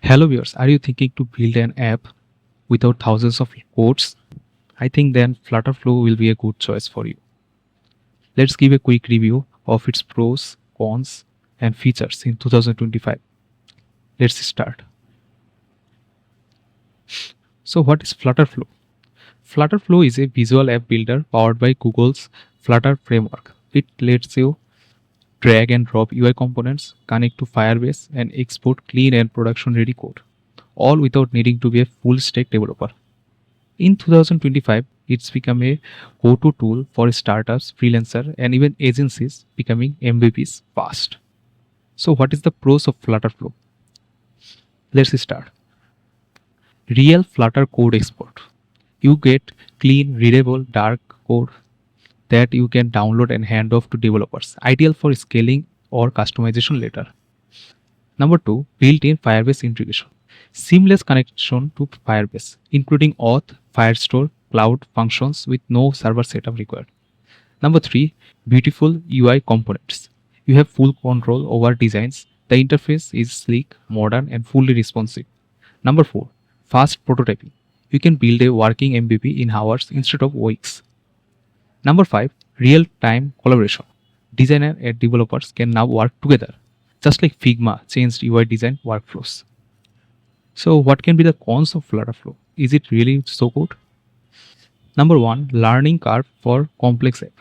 Hello viewers, are you thinking to build an app without thousands of codes? I think then FlutterFlow will be a good choice for you. Let's give a quick review of its pros, cons, and features in 2025. Let's start. So what is FlutterFlow? FlutterFlow is a visual app builder powered by Google's Flutter framework. It lets you drag and drop UI components, connect to Firebase, and export clean and production-ready code, all without needing to be a full-stack developer. In 2025, it's become a go-to tool for startups, freelancers, and even agencies becoming MVPs fast. So what is the pros of FlutterFlow? Let's start. Real Flutter code export. You get clean, readable, dark code that you can download and hand off to developers, ideal for scaling or customization later. Number 2, built-in Firebase integration. Seamless connection to Firebase, including auth, Firestore, cloud functions with no server setup required. Number 3, beautiful UI components. You have full control over designs. The interface is sleek, modern, and fully responsive. Number 4, fast prototyping. You can build a working MVP in hours instead of weeks. Number 5, real-time collaboration. Designer and developers can now work together, just like Figma changed UI design workflows. So what can be the cons of FlutterFlow? Is it really so good? Number 1, learning curve for complex app.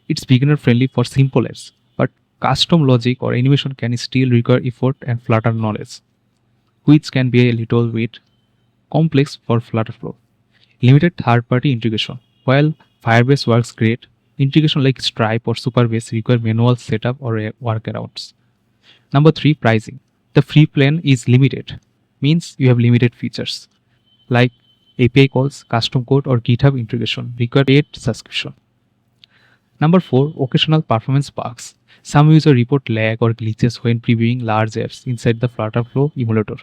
It's beginner friendly for simple apps, but custom logic or animation can still require effort and Flutter knowledge, which can be a little bit complex for FlutterFlow. Limited third-party integration. While Firebase works great, integration like Stripe or Superbase require manual setup or workarounds. Number 3, pricing. The free plan is limited, means you have limited features like API calls, custom code, or GitHub integration require paid subscription. Number 4, occasional performance bugs. Some users report lag or glitches when previewing large apps inside the FlutterFlow emulator.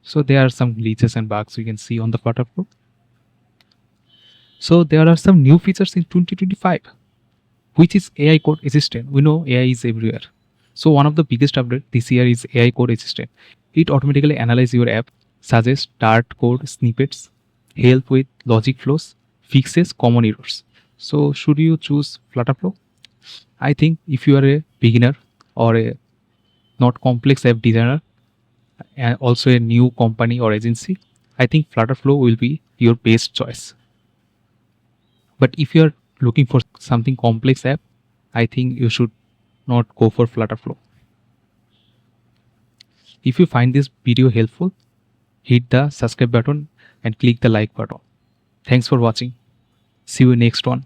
So there are some glitches and bugs we can see on the FlutterFlow. So there are some new features in 2025, which is AI code assistant. We know AI is everywhere. So one of the biggest updates this year is AI code assistant. It automatically analyzes your app, suggests start code snippets, help with logic flows, fixes common errors. So should you choose FlutterFlow? I think if you are a beginner or a not complex app designer and also a new company or agency, I think FlutterFlow will be your best choice. But if you are looking for something complex app, I think you should not go for FlutterFlow. If you find this video helpful, hit the subscribe button and click the like button. Thanks for watching. See you next one.